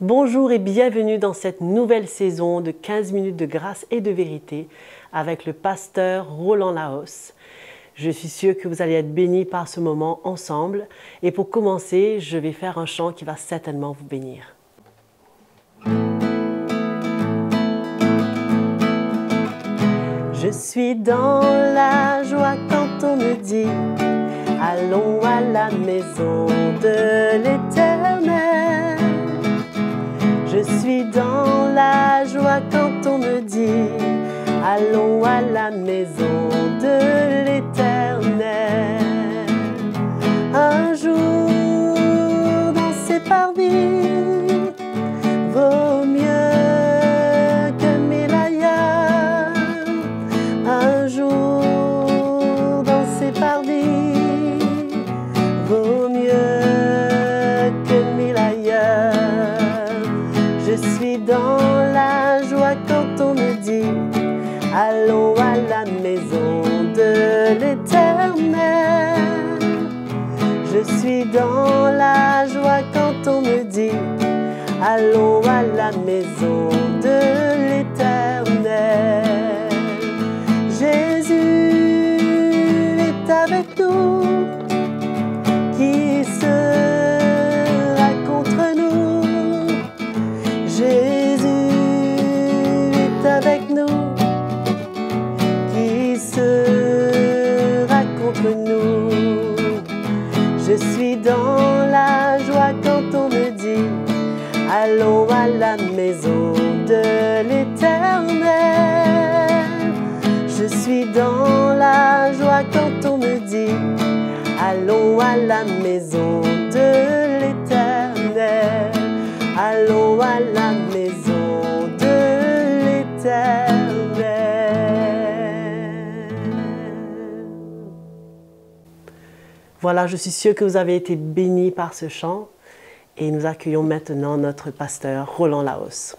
Bonjour et bienvenue dans cette nouvelle saison de 15 minutes de grâce et de vérité avec le pasteur Roland Laos. Je suis sûre que vous allez être bénis par ce moment ensemble. Et pour commencer, je vais faire un chant qui va certainement vous bénir. Je suis dans la joie quand on me dit « Allons à la maison de l'Éternel ». Je suis dans la joie quand on me dit « Allons à la maison de l'Éternel ». Un jour dans ses parvis vaut mieux que mille ailleurs. Un jour dans ses parvis vaut mieux que mille ailleurs. Je suis dans la joie quand on me dit « Allons à la maison de l'Éternel ». Je suis dans la joie quand on me dit « Allons à la maison de l'Éternel ». Jésus est avec nous, qui sera contre nous? Jésus est avec nous, qui sera contre nous? Je suis dans la joie quand on me dit « Allons à la maison de l'Éternel ». Je suis dans la joie quand on me dit « Allons à la maison de l'Éternel ». Allons à la maison de l'Éternel. Voilà, je suis sûre que vous avez été bénis par ce chant et nous accueillons maintenant notre pasteur Roland Laos.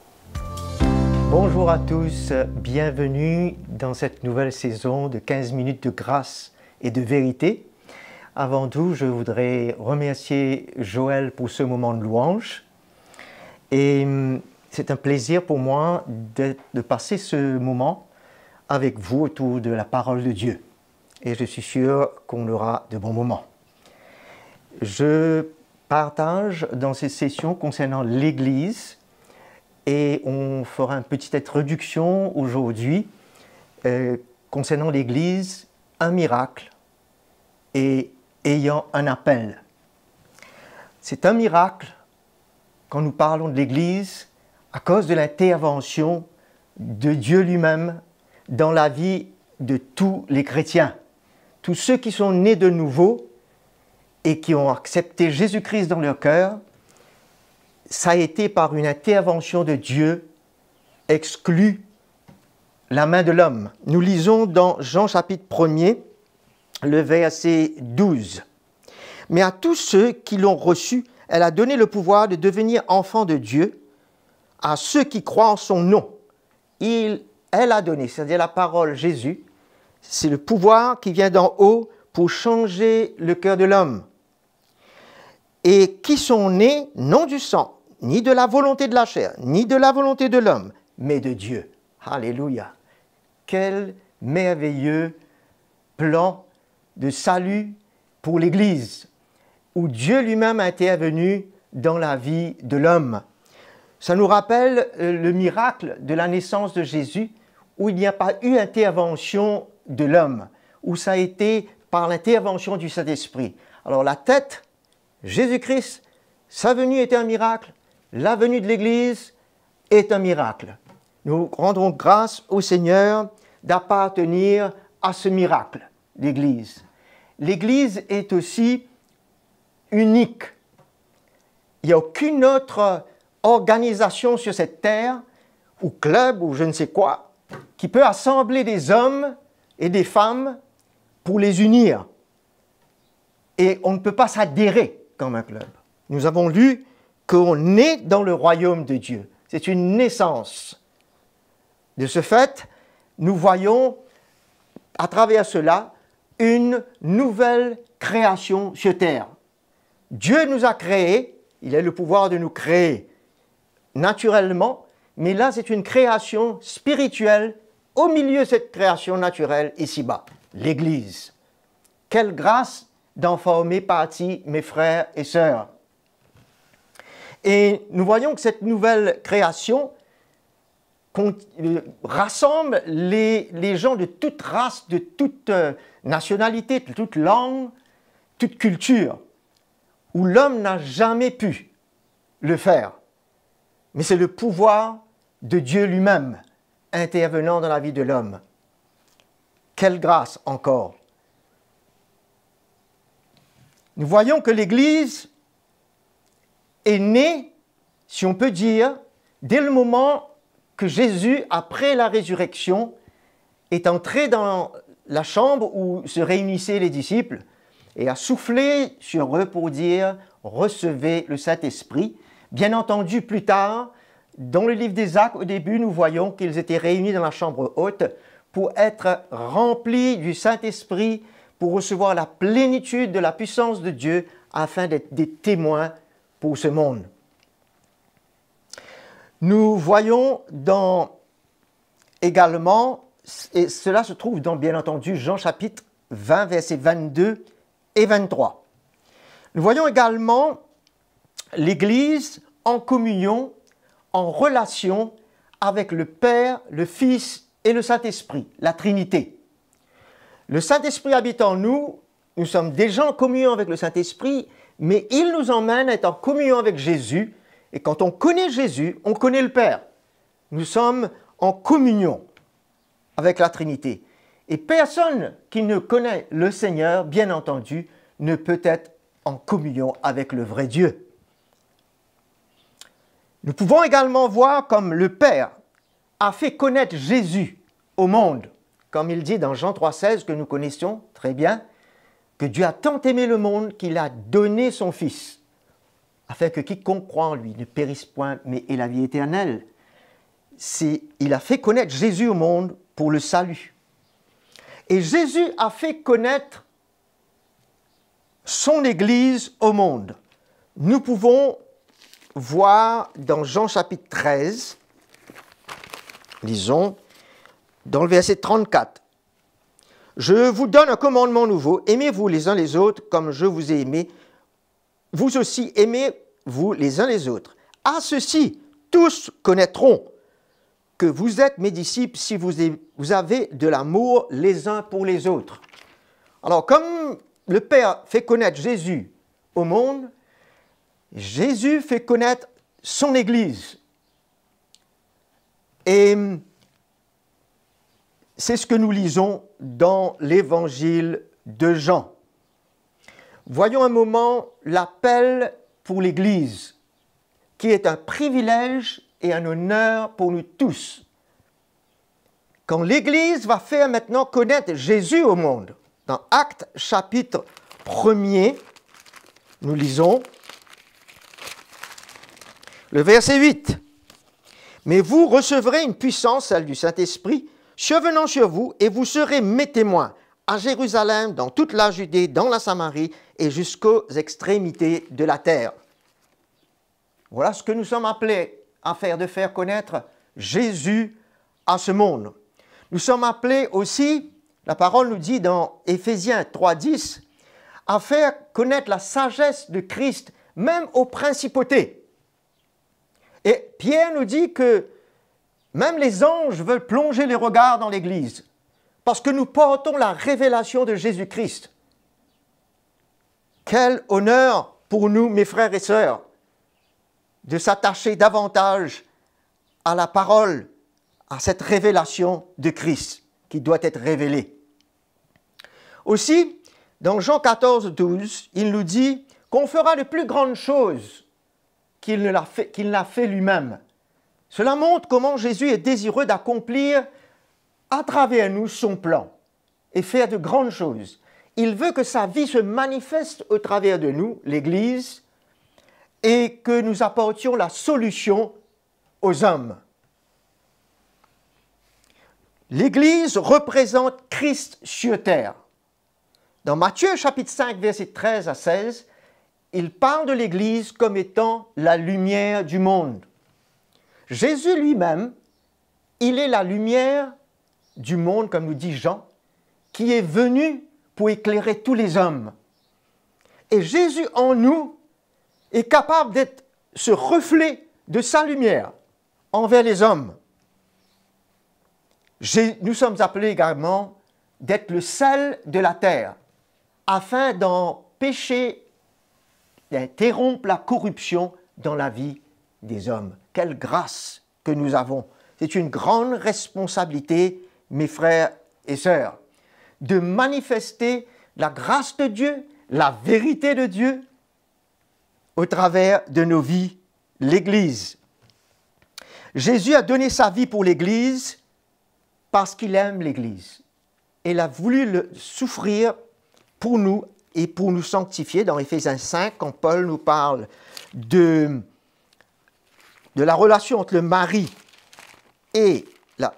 Bonjour à tous, bienvenue dans cette nouvelle saison de 15 minutes de grâce et de vérité. Avant tout, je voudrais remercier Joël pour ce moment de louange. Et c'est un plaisir pour moi de passer ce moment avec vous autour de la parole de Dieu. Et je suis sûr qu'on aura de bons moments. Je partage dans ces sessions concernant l'Église et on fera une petite introduction aujourd'hui concernant l'Église, un miracle et ayant un appel. C'est un miracle quand nous parlons de l'Église à cause de l'intervention de Dieu lui-même dans la vie de tous les chrétiens. Tous ceux qui sont nés de nouveau et qui ont accepté Jésus-Christ dans leur cœur, ça a été par une intervention de Dieu, exclut la main de l'homme. Nous lisons dans Jean chapitre 1er, le verset 12. « Mais à tous ceux qui l'ont reçu, elle a donné le pouvoir de devenir enfants de Dieu, à ceux qui croient en son nom. » Elle a donné, c'est-à-dire la parole Jésus, c'est le pouvoir qui vient d'en haut pour changer le cœur de l'homme. Et qui sont nés non du sang, ni de la volonté de la chair, ni de la volonté de l'homme, mais de Dieu. Alléluia! Quel merveilleux plan de salut pour l'Église, où Dieu lui-même a intervenu dans la vie de l'homme. Ça nous rappelle le miracle de la naissance de Jésus, où il n'y a pas eu intervention de l'homme, où ça a été par l'intervention du Saint-Esprit. Alors la tête, Jésus-Christ, sa venue est un miracle, la venue de l'Église est un miracle. Nous rendons grâce au Seigneur d'appartenir à ce miracle, l'Église. L'Église est aussi unique. Il n'y a aucune autre organisation sur cette terre, ou club, ou je ne sais quoi, qui peut assembler des hommes et des femmes pour les unir. Et on ne peut pas s'adhérer comme un club. Nous avons lu qu'on est dans le royaume de Dieu. C'est une naissance. De ce fait, nous voyons à travers cela une nouvelle création sur terre. Dieu nous a créés, il a le pouvoir de nous créer naturellement, mais là c'est une création spirituelle au milieu de cette création naturelle ici-bas, l'Église. Quelle grâce d'en former partie, mes frères et sœurs. Et nous voyons que cette nouvelle création rassemble les gens de toute race, de toute nationalité, de toute langue, toute culture, où l'homme n'a jamais pu le faire. Mais c'est le pouvoir de Dieu lui-même intervenant dans la vie de l'homme. Quelle grâce encore! Nous voyons que l'Église est née, si on peut dire, dès le moment que Jésus, après la résurrection, est entré dans la chambre où se réunissaient les disciples et a soufflé sur eux pour dire « Recevez le Saint-Esprit ». Bien entendu, plus tard, dans le livre des Actes, au début, nous voyons qu'ils étaient réunis dans la chambre haute pour être remplis du Saint-Esprit, pour recevoir la plénitude de la puissance de Dieu afin d'être des témoins pour ce monde. Nous voyons également, et cela se trouve dans, bien entendu, Jean chapitre 20, versets 22 et 23. Nous voyons également l'Église en communion, en relation avec le Père, le Fils et le Saint-Esprit, la Trinité. Le Saint-Esprit habite en nous, nous sommes déjà en communion avec le Saint-Esprit, mais il nous emmène à être en communion avec Jésus. Et quand on connaît Jésus, on connaît le Père. Nous sommes en communion avec la Trinité. Et personne qui ne connaît le Seigneur, bien entendu, ne peut être en communion avec le vrai Dieu. Nous pouvons également voir comme le Père a fait connaître Jésus au monde, comme il dit dans Jean 3,16 que nous connaissions très bien, que Dieu a tant aimé le monde qu'il a donné son Fils, afin que quiconque croit en lui ne périsse point, mais ait la vie éternelle. Il a fait connaître Jésus au monde pour le salut. Et Jésus a fait connaître son Église au monde. Nous pouvons voir dans Jean chapitre 13, lisons, dans le verset 34. « Je vous donne un commandement nouveau, aimez-vous les uns les autres comme je vous ai aimé. Vous aussi aimez-vous les uns les autres. À ceci, tous connaîtront que vous êtes mes disciples si vous avez de l'amour les uns pour les autres. » Alors, comme le Père fait connaître Jésus au monde, Jésus fait connaître son Église. Et c'est ce que nous lisons dans l'Évangile de Jean. Voyons un moment l'appel pour l'Église, qui est un privilège et un honneur pour nous tous. Quand l'Église va faire maintenant connaître Jésus au monde, dans Actes chapitre 1er, nous lisons le verset 8. « Mais vous recevrez une puissance, celle du Saint-Esprit, survenant sur vous, et vous serez mes témoins à Jérusalem, dans toute la Judée, dans la Samarie et jusqu'aux extrémités de la terre. » Voilà ce que nous sommes appelés à faire, de faire connaître Jésus à ce monde. Nous sommes appelés aussi, la parole nous dit dans Éphésiens 3,10, à faire connaître la sagesse de Christ, même aux principautés. Et Pierre nous dit que même les anges veulent plonger les regards dans l'Église, parce que nous portons la révélation de Jésus-Christ. Quel honneur pour nous, mes frères et sœurs, de s'attacher davantage à la parole, à cette révélation de Christ qui doit être révélée. Aussi, dans Jean 14,12, il nous dit qu'on fera de plus grandes choses qu'il n'a fait lui-même. Cela montre comment Jésus est désireux d'accomplir à travers nous son plan et faire de grandes choses. Il veut que sa vie se manifeste au travers de nous, l'Église, et que nous apportions la solution aux hommes. L'Église représente Christ sur terre. Dans Matthieu chapitre 5, versets 13 à 16, il parle de l'Église comme étant la lumière du monde. Jésus lui-même, il est la lumière du monde, comme nous dit Jean, qui est venu pour éclairer tous les hommes. Et Jésus en nous est capable d'être ce reflet de sa lumière envers les hommes. Nous sommes appelés également d'être le sel de la terre, afin d'empêcher, d'interrompre la corruption dans la vie des hommes. Quelle grâce que nous avons! C'est une grande responsabilité, mes frères et sœurs, de manifester la grâce de Dieu, la vérité de Dieu, au travers de nos vies, l'Église. Jésus a donné sa vie pour l'Église parce qu'il aime l'Église. Il a voulu le souffrir pour nous et pour nous sanctifier. Dans Éphésiens 5, quand Paul nous parle de la relation entre le mari et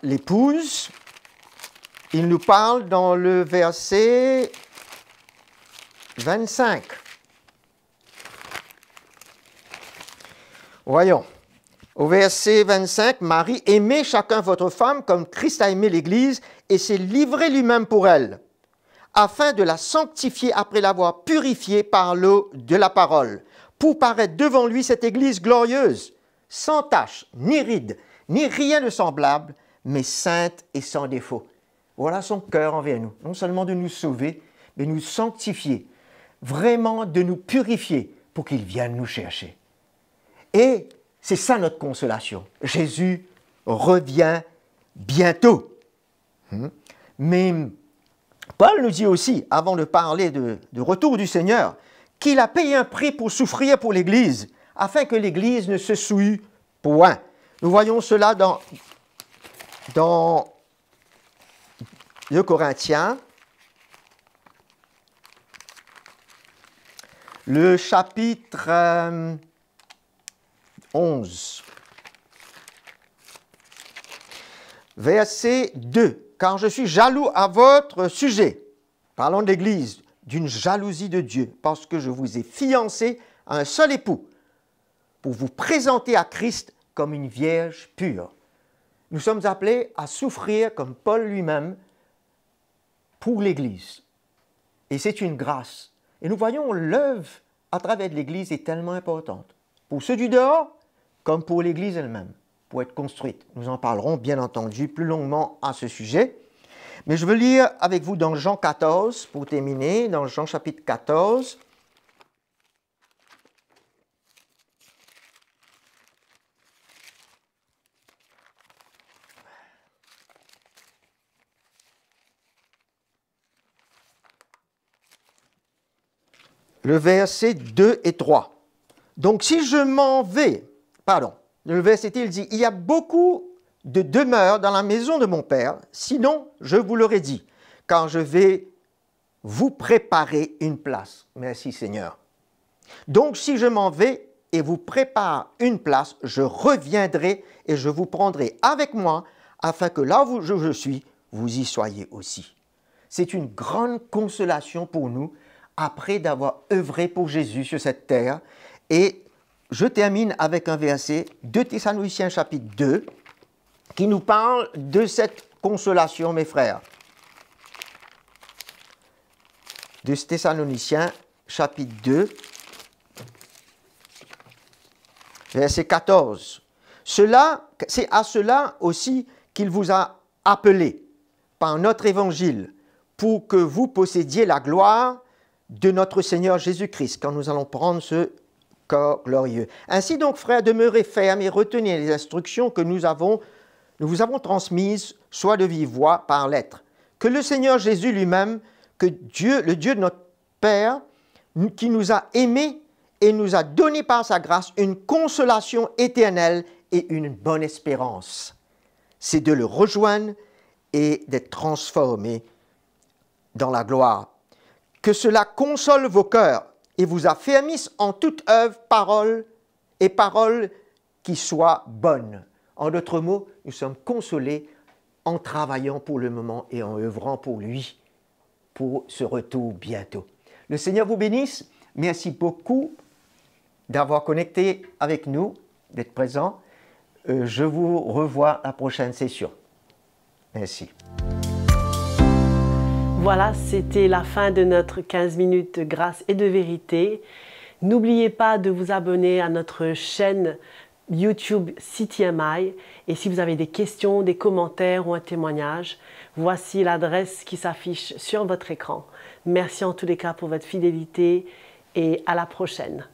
l'épouse, il nous parle dans le verset 25. Voyons. Au verset 25, Marie, aimez chacun votre femme comme Christ a aimé l'Église et s'est livré lui-même pour elle, afin de la sanctifier après l'avoir purifiée par l'eau de la parole, pour paraître devant lui cette Église glorieuse, sans tache, ni ride, ni rien de semblable, mais sainte et sans défaut. Voilà son cœur envers nous, non seulement de nous sauver, mais de nous sanctifier, vraiment de nous purifier pour qu'il vienne nous chercher. Et c'est ça notre consolation. Jésus revient bientôt. Mais Paul nous dit aussi, avant de parler du retour du Seigneur, qu'il a payé un prix pour souffrir pour l'Église, afin que l'Église ne se souille point. Nous voyons cela dans 2 Corinthiens, le chapitre 11, verset 2. « Car je suis jaloux à votre sujet, parlons de l'Église, d'une jalousie de Dieu, parce que je vous ai fiancé à un seul époux, pour vous présenter à Christ comme une vierge pure. » Nous sommes appelés à souffrir comme Paul lui-même pour l'Église. Et c'est une grâce. Et nous voyons l'œuvre à travers de l'Église est tellement importante. Pour ceux du dehors, comme pour l'Église elle-même, pour être construite. Nous en parlerons bien entendu plus longuement à ce sujet. Mais je veux lire avec vous dans Jean 14, pour terminer, dans Jean chapitre 14. Le verset 2 et 3. Donc si je m'en vais, le verset il dit, il y a beaucoup de demeures dans la maison de mon Père, sinon je vous l'aurais dit, car je vais vous préparer une place. Merci Seigneur. Donc si je m'en vais et vous prépare une place, je reviendrai et je vous prendrai avec moi, afin que là où je suis, vous y soyez aussi. C'est une grande consolation pour nous, après d'avoir œuvré pour Jésus sur cette terre. Et je termine avec un verset, 2 Thessaloniciens chapitre 2, qui nous parle de cette consolation, mes frères. 2 Thessaloniciens chapitre 2, verset 14. C'est à cela aussi qu'il vous a appelé par notre évangile, pour que vous possédiez la gloire de notre Seigneur Jésus-Christ, quand nous allons prendre ce corps glorieux. Ainsi donc, frères, demeurez fermes et retenez les instructions que nous vous avons transmises, soit de vive voix, par lettre. Que le Seigneur Jésus lui-même, que Dieu, le Dieu de notre Père, qui nous a aimés et nous a donné par sa grâce une consolation éternelle et une bonne espérance, c'est de le rejoindre et d'être transformé dans la gloire. Que cela console vos cœurs et vous affermisse en toute œuvre, parole qui soient bonnes. En d'autres mots, nous sommes consolés en travaillant pour le moment et en œuvrant pour lui, pour ce retour bientôt. Le Seigneur vous bénisse. Merci beaucoup d'avoir connecté avec nous, d'être présent. je vous revois à la prochaine session. Merci. Voilà, c'était la fin de notre 15 minutes de grâce et de vérité. N'oubliez pas de vous abonner à notre chaîne YouTube CTMI. Et si vous avez des questions, des commentaires ou un témoignage, voici l'adresse qui s'affiche sur votre écran. Merci en tous les cas pour votre fidélité et à la prochaine.